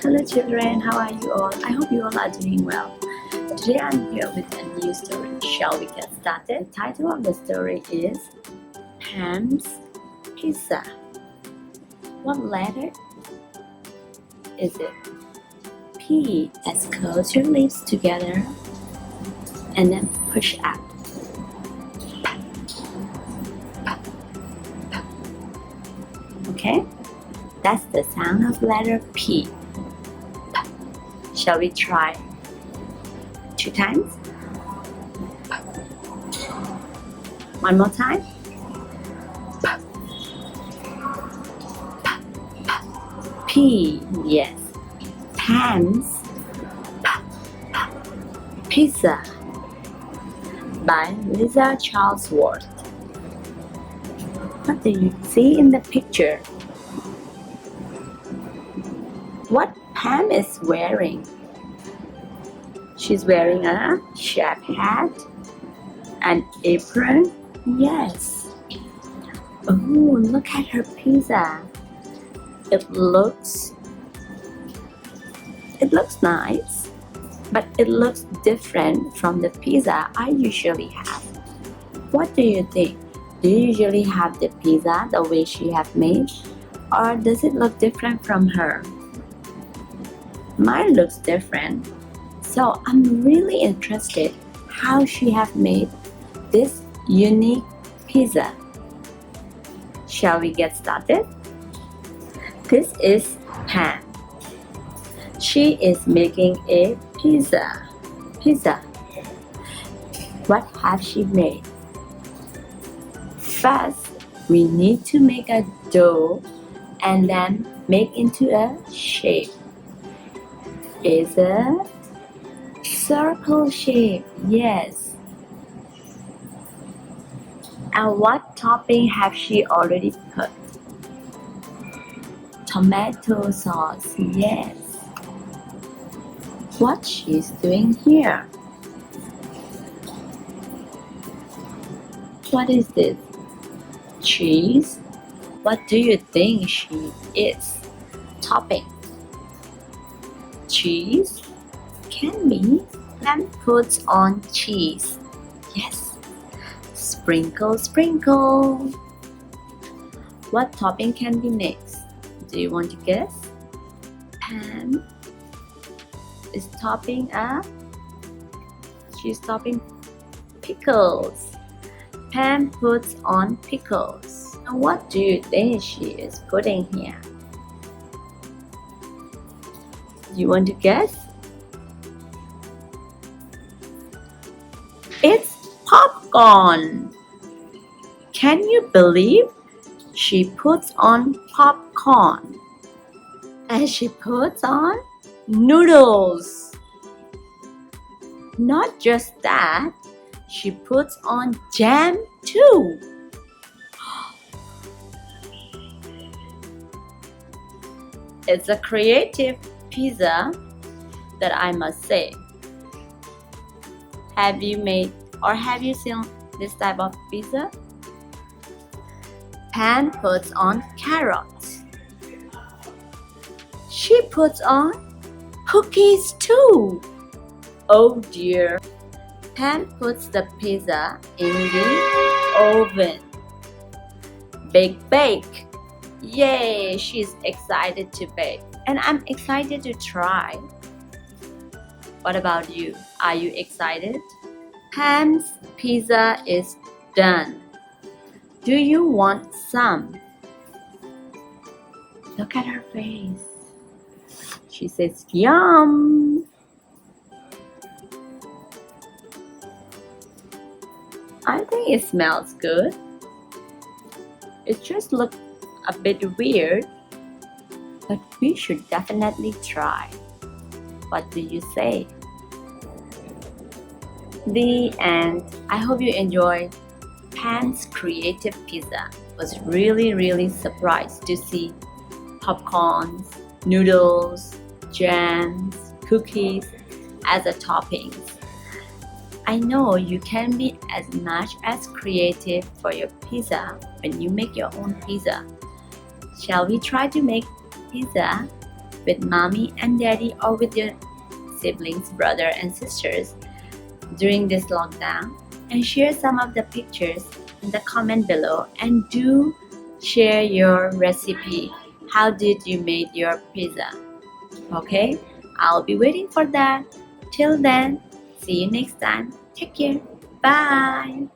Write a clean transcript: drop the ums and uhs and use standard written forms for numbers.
Hello children, how are you all? I hope you all are doing well. Today I'm here with a new story. Shall we get started? The title of the story is Pam's Pizza. What letter is it? P. Let's close your lips together and then push up. Okay? That's the sound of letter P. Shall we try 2 times? One more time. P. Yes. Pam's Pizza by Lisa Charlesworth. What do you see in the picture? What Pam is wearing? She's wearing a chef hat, an apron. Yes. Oh, look at her pizza. It looks nice, but it looks different from the pizza I usually have. What do you think? Do you usually have the pizza the way she have made, or does it look different from her? Mine looks different, so I'm really interested how she have made this unique pizza. Shall we get started? This is Pam. She is making a pizza. What has she made? First, we need to make a dough and then make into a shape. Is a circle shape, yes. And what topping have she already put? Tomato sauce, yes. What she's doing here? What is this? Cheese? What do you think she is topping? Cheese? Can be. Then puts on cheese. Yes. Sprinkle, sprinkle. What topping can be next? Do you want to guess? Pam is topping she's topping pickles. Pam puts on pickles. And what do you think she is putting here? Do you want to guess? It's popcorn. Can you believe she puts on popcorn? And she puts on noodles. Not just that, she puts on jam too. It's a creative pizza, that I must say. Have you made or have you seen this type of pizza? Pam puts on carrots. She puts on cookies too. Oh dear. Pam puts the pizza in the oven. Bake. Yay, she's excited to bake. And I'm excited to try. What about you? Are you excited? Pam's pizza is done. Do you want some? Look at her face. She says, yum. I think it smells good. It just looks a bit weird, but we should definitely try. What do you say? The end. I hope you enjoyed Pam's creative pizza. Was really surprised to see popcorns, noodles, jams, cookies as a toppings. I know you can be as much as creative for your pizza when you make your own pizza. Shall we try to make pizza with mommy and daddy or with your siblings, brother and sisters during this lockdown, and share some of the pictures in the comment below, and do share your recipe. How did you make your pizza? Okay, I'll be waiting for that. Till then, see you next time. Take care. Bye.